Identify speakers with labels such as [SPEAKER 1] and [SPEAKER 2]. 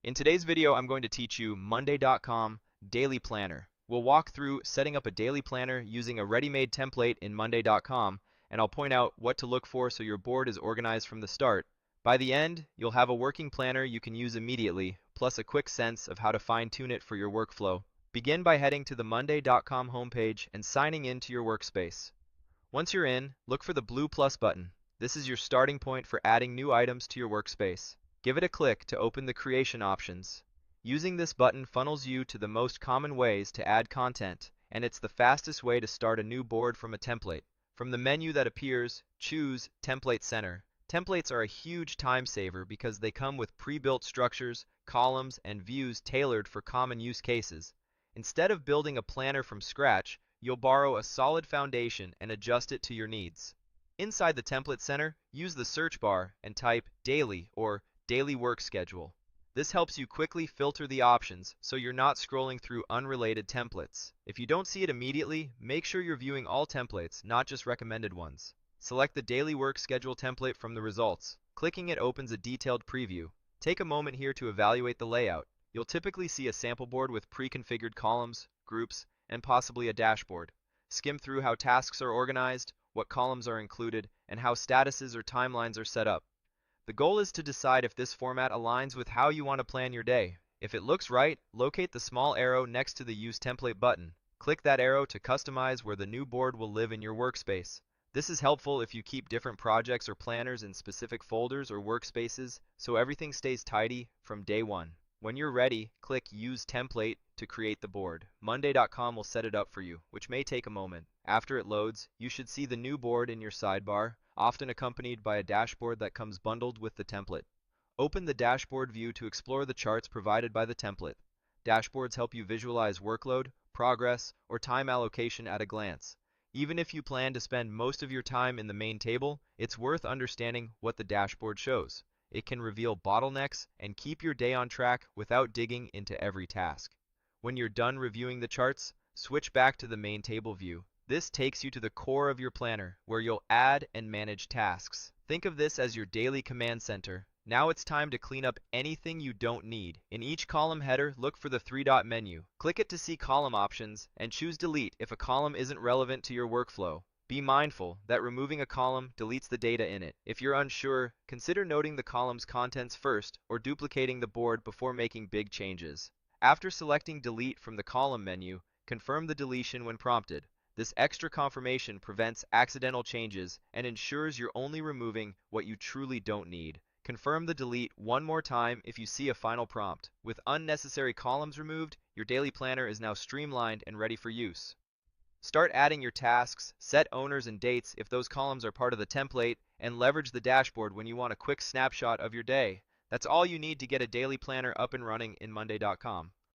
[SPEAKER 1] In today's video, I'm going to teach you mondaycom Daily Planner. We'll walk through setting up a daily planner using a ready-made template in mondaycom, and I'll point out what to look for so your board is organized from the start. By the end, you'll have a working planner you can use immediately, plus a quick sense of how to fine-tune it for your workflow. Begin by heading to the mondaycom homepage and signing in to your workspace. Once you're in, look for the blue plus button. This is your starting point for adding new items to your workspace. Give it a click to open the creation options. Using this button funnels you to the most common ways to add content, and it's the fastest way to start a new board from a template. From the menu that appears, choose Template Center. Templates are a huge time saver because they come with pre-built structures, columns, and views tailored for common use cases. Instead of building a planner from scratch, you'll borrow a solid foundation and adjust it to your needs. Inside the Template Center, use the search bar and type Daily or Daily Work Schedule. This helps you quickly filter the options so you're not scrolling through unrelated templates. If you don't see it immediately, make sure you're viewing all templates, not just recommended ones. Select the Daily Work Schedule template from the results. Clicking it opens a detailed preview. Take a moment here to evaluate the layout. You'll typically see a sample board with pre-configured columns, groups, and possibly a dashboard. Skim through how tasks are organized, what columns are included, and how statuses or timelines are set up. The goal is to decide if this format aligns with how you want to plan your day. If it looks right, locate the small arrow next to the Use Template button. Click that arrow to customize where the new board will live in your workspace. This is helpful if you keep different projects or planners in specific folders or workspaces, so everything stays tidy from day one. When you're ready, click Use Template to create the board. Mondaycom will set it up for you, which may take a moment. After it loads, you should see the new board in your sidebar, often accompanied by a dashboard that comes bundled with the template. Open the dashboard view to explore the charts provided by the template. Dashboards help you visualize workload, progress, or time allocation at a glance. Even if you plan to spend most of your time in the main table, it's worth understanding what the dashboard shows. It can reveal bottlenecks and keep your day on track without digging into every task. When you're done reviewing the charts, switch back to the main table view. This takes you to the core of your planner, where you'll add and manage tasks. Think of this as your daily command center. Now it's time to clean up anything you don't need. In each column header, look for the three-dot menu. Click it to see column options, and choose Delete if a column isn't relevant to your workflow. Be mindful that removing a column deletes the data in it. If you're unsure, consider noting the column's contents first or duplicating the board before making big changes. After selecting Delete from the column menu, confirm the deletion when prompted. This extra confirmation prevents accidental changes and ensures you're only removing what you truly don't need. Confirm the delete one more time if you see a final prompt. With unnecessary columns removed, your daily planner is now streamlined and ready for use. Start adding your tasks, set owners and dates if those columns are part of the template, and leverage the dashboard when you want a quick snapshot of your day. That's all you need to get a daily planner up and running in mondaycom.